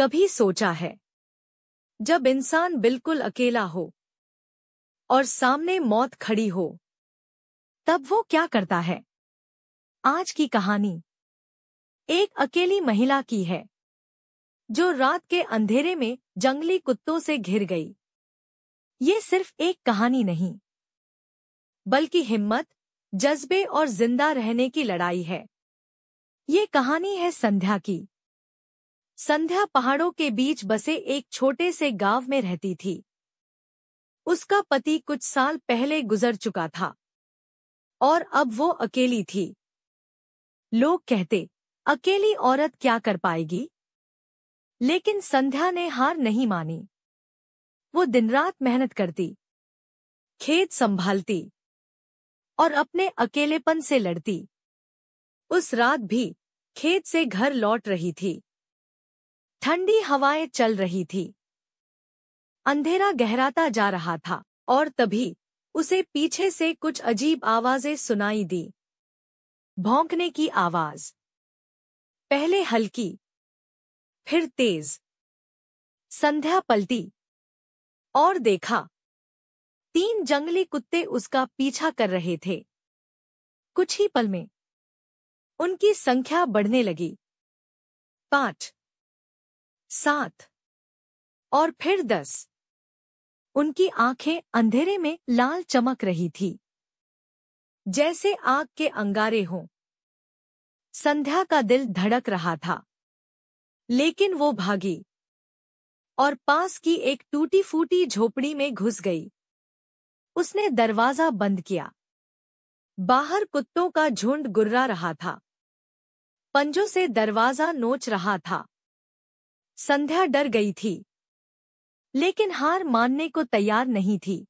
कभी सोचा है, जब इंसान बिल्कुल अकेला हो और सामने मौत खड़ी हो, तब वो क्या करता है? आज की कहानी एक अकेली महिला की है, जो रात के अंधेरे में जंगली कुत्तों से घिर गई। ये सिर्फ एक कहानी नहीं, बल्कि हिम्मत, जज्बे और जिंदा रहने की लड़ाई है। ये कहानी है संध्या की। संध्या पहाड़ों के बीच बसे एक छोटे से गांव में रहती थी। उसका पति कुछ साल पहले गुजर चुका था और अब वो अकेली थी। लोग कहते, अकेली औरत क्या कर पाएगी? लेकिन संध्या ने हार नहीं मानी। वो दिन रात मेहनत करती, खेत संभालती और अपने अकेलेपन से लड़ती। उस रात भी खेत से घर लौट रही थी। ठंडी हवाएं चल रही थी। अंधेरा गहराता जा रहा था और तभी उसे पीछे से कुछ अजीब आवाजें सुनाई दी। भौंकने की आवाज, पहले हल्की, फिर तेज। संध्या पलटी और देखा, 3 जंगली कुत्ते उसका पीछा कर रहे थे। कुछ ही पल में उनकी संख्या बढ़ने लगी। 5, 7 और फिर 10। उनकी आंखें अंधेरे में लाल चमक रही थी, जैसे आग के अंगारे हों। संध्या का दिल धड़क रहा था, लेकिन वो भागी और पास की एक टूटी फूटी झोपड़ी में घुस गई। उसने दरवाजा बंद किया। बाहर कुत्तों का झुंड गुर्रा रहा था, पंजों से दरवाजा नोच रहा था। संध्या डर गई थी, लेकिन हार मानने को तैयार नहीं थी।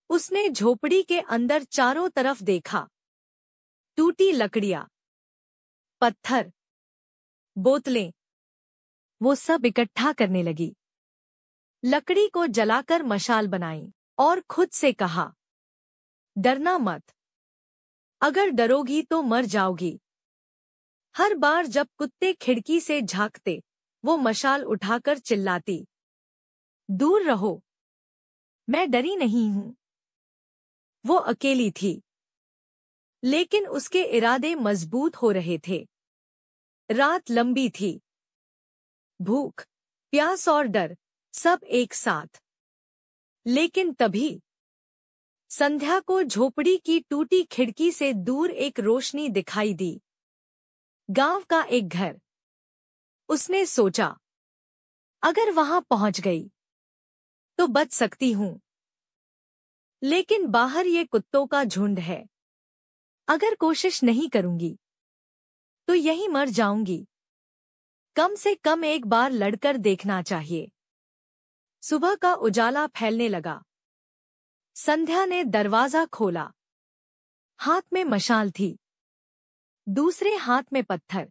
उसने झोपड़ी के अंदर चारों तरफ देखा। टूटी लकड़ियां, पत्थर, बोतलें, वो सब इकट्ठा करने लगी। लकड़ी को जलाकर मशाल बनाई और खुद से कहा, डरना मत। अगर डरोगी तो मर जाओगी। हर बार जब कुत्ते खिड़की से झांकते, वो मशाल उठाकर चिल्लाती, दूर रहो, मैं डरी नहीं हूं। वो अकेली थी, लेकिन उसके इरादे मजबूत हो रहे थे। रात लंबी थी। भूख, प्यास और डर सब एक साथ। लेकिन तभी संध्या को झोपड़ी की टूटी खिड़की से दूर एक रोशनी दिखाई दी। गांव का एक घर। उसने सोचा, अगर वहां पहुंच गई तो बच सकती हूं। लेकिन बाहर ये कुत्तों का झुंड है। अगर कोशिश नहीं करूंगी तो यहीं मर जाऊंगी। कम से कम एक बार लड़कर देखना चाहिए। सुबह का उजाला फैलने लगा। संध्या ने दरवाजा खोला। हाथ में मशाल थी, दूसरे हाथ में पत्थर।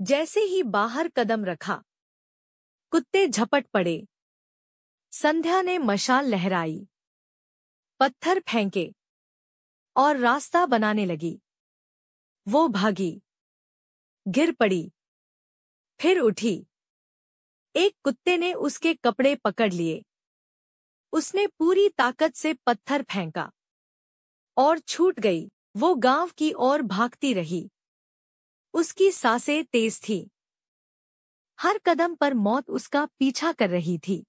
जैसे ही बाहर कदम रखा, कुत्ते झपट पड़े। संध्या ने मशाल लहराई, पत्थर फेंके और रास्ता बनाने लगी। वो भागी, गिर पड़ी, फिर उठी। एक कुत्ते ने उसके कपड़े पकड़ लिए। उसने पूरी ताकत से पत्थर फेंका और छूट गई। वो गांव की ओर भागती रही। उसकी सांसें तेज थी। हर कदम पर मौत उसका पीछा कर रही थी।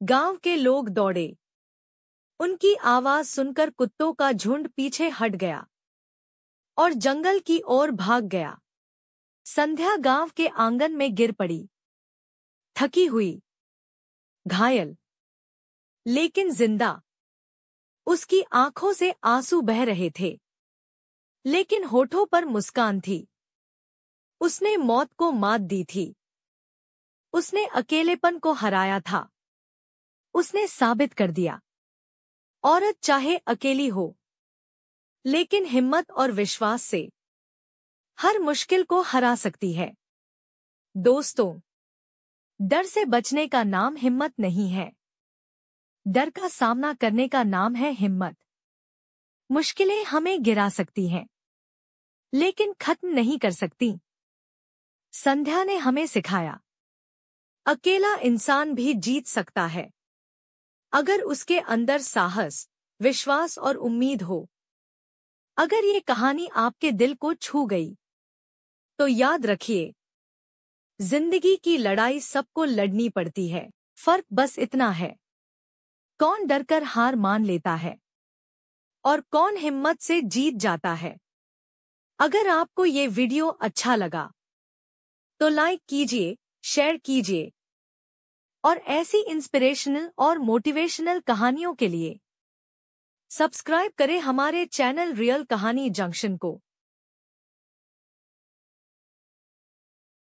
गांव के लोग दौड़े। उनकी आवाज सुनकर कुत्तों का झुंड पीछे हट गया और जंगल की ओर भाग गया। संध्या गांव के आंगन में गिर पड़ी, थकी हुई, घायल, लेकिन जिंदा। उसकी आंखों से आंसू बह रहे थे, लेकिन होठों पर मुस्कान थी। उसने मौत को मात दी थी। उसने अकेलेपन को हराया था। उसने साबित कर दिया, औरत चाहे अकेली हो, लेकिन हिम्मत और विश्वास से हर मुश्किल को हरा सकती है। दोस्तों, डर से बचने का नाम हिम्मत नहीं है। डर का सामना करने का नाम है हिम्मत। मुश्किलें हमें गिरा सकती हैं, लेकिन खत्म नहीं कर सकती। संध्या ने हमें सिखाया, अकेला इंसान भी जीत सकता है अगर उसके अंदर साहस, विश्वास और उम्मीद हो। अगर ये कहानी आपके दिल को छू गई, तो याद रखिए, जिंदगी की लड़ाई सबको लड़नी पड़ती है। फर्क बस इतना है, कौन डरकर हार मान लेता है और कौन हिम्मत से जीत जाता है। अगर आपको ये वीडियो अच्छा लगा, तो लाइक कीजिए, शेयर कीजिए और ऐसी इंस्पिरेशनल और मोटिवेशनल कहानियों के लिए सब्सक्राइब करें हमारे चैनल रियल कहानी जंक्शन को।